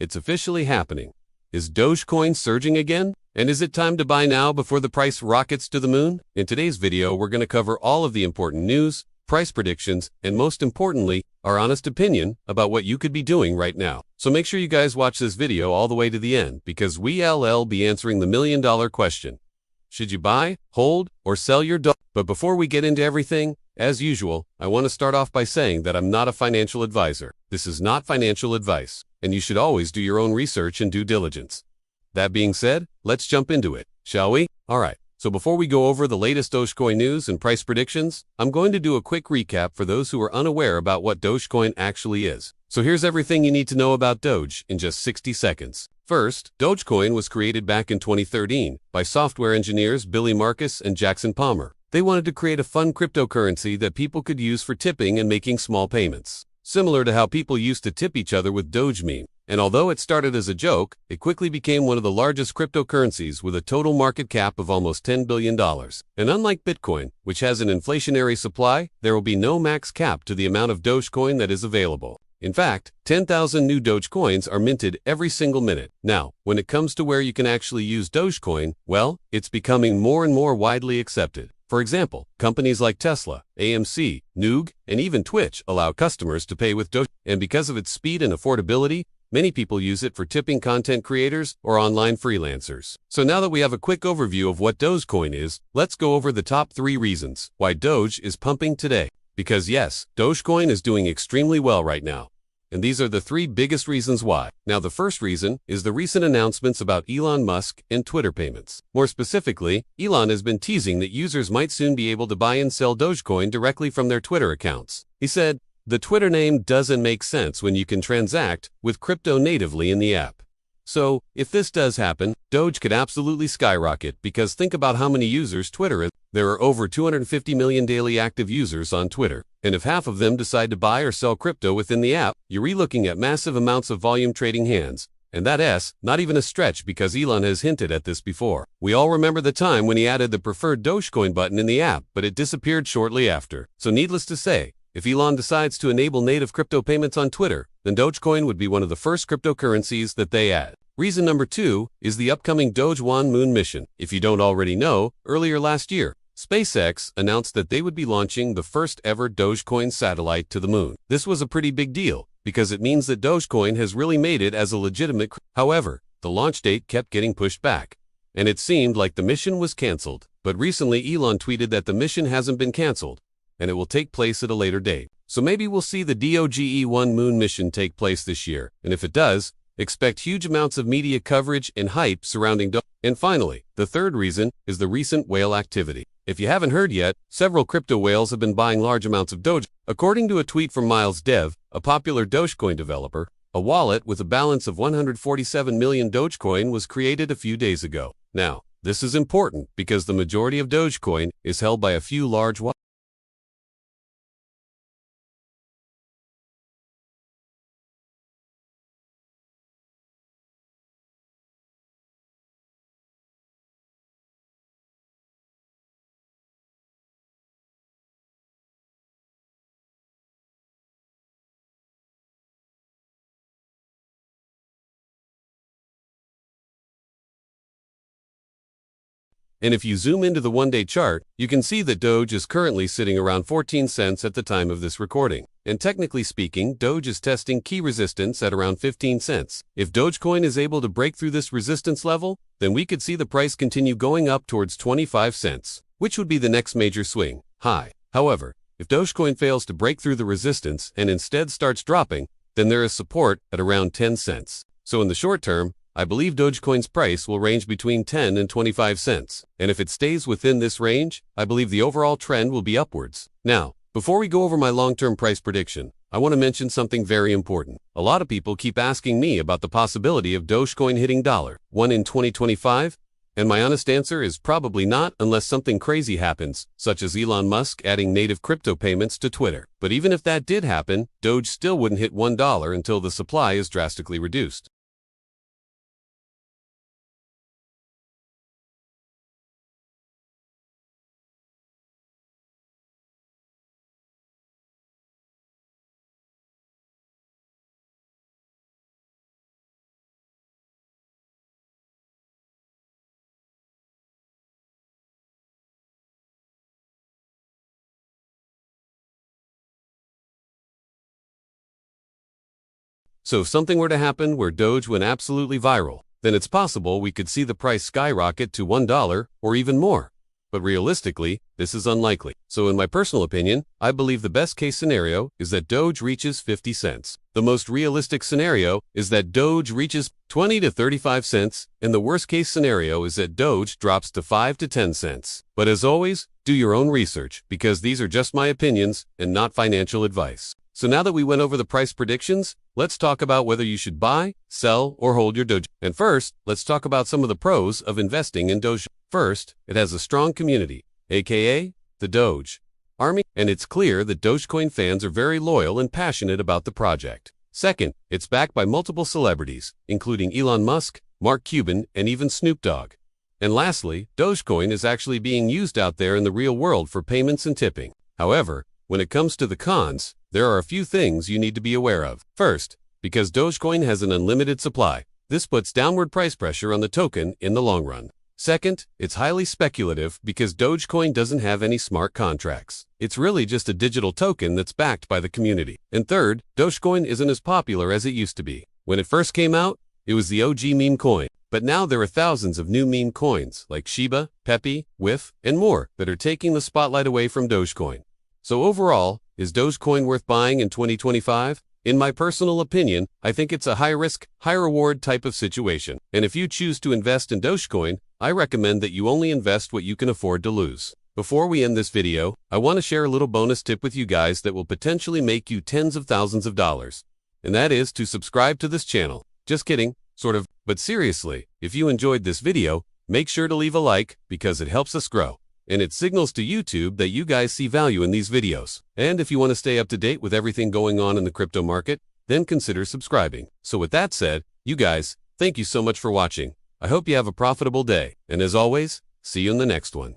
it's officially happening. Is Dogecoin surging again? And is it time to buy now before the price rockets to the moon? In today's video, we're going to cover all of the important news, price predictions, and most importantly, our honest opinion about what you could be doing right now. So make sure you guys watch this video all the way to the end because we'll be answering the million-dollar question. Should you buy, hold, or sell your Doge? But before we get into everything, as usual, I want to start off by saying that I'm not a financial advisor. This is not financial advice, and you should always do your own research and due diligence. That being said, let's jump into it, shall we? Alright, so before we go over the latest Dogecoin news and price predictions, I'm going to do a quick recap for those who are unaware about what Dogecoin actually is. So here's everything you need to know about Doge in just 60 seconds. First, Dogecoin was created back in 2013 by software engineers Billy Markus and Jackson Palmer. They wanted to create a fun cryptocurrency that people could use for tipping and making small payments, similar to how people used to tip each other with Doge meme. And although it started as a joke, it quickly became one of the largest cryptocurrencies with a total market cap of almost $10 billion. And unlike Bitcoin, which has an inflationary supply, there will be no max cap to the amount of Dogecoin that is available. In fact, 10,000 new Dogecoins are minted every single minute. Now, when it comes to where you can actually use Dogecoin, well, it's becoming more and more widely accepted. For example, companies like Tesla, AMC, Newegg, and even Twitch allow customers to pay with Doge. And because of its speed and affordability, many people use it for tipping content creators or online freelancers. So now that we have a quick overview of what Dogecoin is, let's go over the top 3 reasons why Doge is pumping today. Because yes, Dogecoin is doing extremely well right now. And these are the 3 biggest reasons why. Now the first reason is the recent announcements about Elon Musk and Twitter payments. More specifically, Elon has been teasing that users might soon be able to buy and sell Dogecoin directly from their Twitter accounts. He said, "The Twitter name doesn't make sense when you can transact with crypto natively in the app." So, if this does happen, Doge could absolutely skyrocket because think about how many users Twitter is. There are over 250 million daily active users on Twitter. And if half of them decide to buy or sell crypto within the app, you're relooking at massive amounts of volume trading hands. And that's not even a stretch because Elon has hinted at this before. We all remember the time when he added the preferred Dogecoin button in the app, but it disappeared shortly after. So needless to say, if Elon decides to enable native crypto payments on Twitter, then Dogecoin would be one of the first cryptocurrencies that they add. Reason number 2 is the upcoming DOGE-1 Moon Mission. If you don't already know, earlier last year, SpaceX announced that they would be launching the first ever Dogecoin satellite to the moon. This was a pretty big deal because it means that Dogecoin has really made it as a legitimate. However, the launch date kept getting pushed back, and it seemed like the mission was canceled. But recently Elon tweeted that the mission hasn't been canceled, and it will take place at a later date. So maybe we'll see the DOGE-1 Moon Mission take place this year, and if it does, expect huge amounts of media coverage and hype surrounding Doge. And finally, the third reason is the recent whale activity. If you haven't heard yet, several crypto whales have been buying large amounts of Doge. According to a tweet from Miles Dev, a popular Dogecoin developer, a wallet with a balance of 147 million Dogecoin was created a few days ago. Now, this is important because the majority of Dogecoin is held by a few large wallets. And if you zoom into the one-day chart, you can see that Doge is currently sitting around 14 cents at the time of this recording. And technically speaking, Doge is testing key resistance at around 15 cents. If Dogecoin is able to break through this resistance level, then we could see the price continue going up towards 25 cents, which would be the next major swing high. However, if Dogecoin fails to break through the resistance and instead starts dropping, then there is support at around 10 cents. So in the short term, I believe Dogecoin's price will range between 10 and 25 cents. And if it stays within this range, I believe the overall trend will be upwards. Now, before we go over my long-term price prediction, I want to mention something very important. A lot of people keep asking me about the possibility of Dogecoin hitting $1 in 2025, and my honest answer is probably not unless something crazy happens, such as Elon Musk adding native crypto payments to Twitter. But even if that did happen, Doge still wouldn't hit $1 until the supply is drastically reduced. So if something were to happen where Doge went absolutely viral, then it's possible we could see the price skyrocket to $1 or even more. But realistically, this is unlikely. So in my personal opinion, I believe the best case scenario is that Doge reaches 50 cents. The most realistic scenario is that Doge reaches 20 to 35 cents, and the worst case scenario is that Doge drops to 5 to 10 cents. But as always, do your own research, because these are just my opinions and not financial advice. So now that we went over the price predictions, let's talk about whether you should buy, sell, or hold your Doge. And first, let's talk about some of the pros of investing in Doge. First, it has a strong community, aka the Doge Army, and it's clear that Dogecoin fans are very loyal and passionate about the project. Second, it's backed by multiple celebrities, including Elon Musk, Cuban, and even Snoop Dogg. And lastly, Dogecoin is actually being used out there in the real world for payments and tipping. However, when it comes to the cons, there are a few things you need to be aware of. First, because Dogecoin has an unlimited supply, this puts downward price pressure on the token in the long run. Second, it's highly speculative because Dogecoin doesn't have any smart contracts. It's really just a digital token that's backed by the community. And third, Dogecoin isn't as popular as it used to be. When it first came out, it was the OG meme coin. But now there are thousands of new meme coins like Shiba, Pepe, WIF, and more that are taking the spotlight away from Dogecoin. So overall, is Dogecoin worth buying in 2025? In my personal opinion, I think it's a high-risk, high-reward type of situation. And if you choose to invest in Dogecoin, I recommend that you only invest what you can afford to lose. Before we end this video, I want to share a little bonus tip with you guys that will potentially make you tens of thousands of dollars. And that is to subscribe to this channel. Just kidding, sort of. But seriously, if you enjoyed this video, make sure to leave a like because it helps us grow. And it signals to YouTube that you guys see value in these videos. And if you want to stay up to date with everything going on in the crypto market, then consider subscribing. So with that said, you guys, thank you so much for watching. I hope you have a profitable day. And as always, see you in the next one.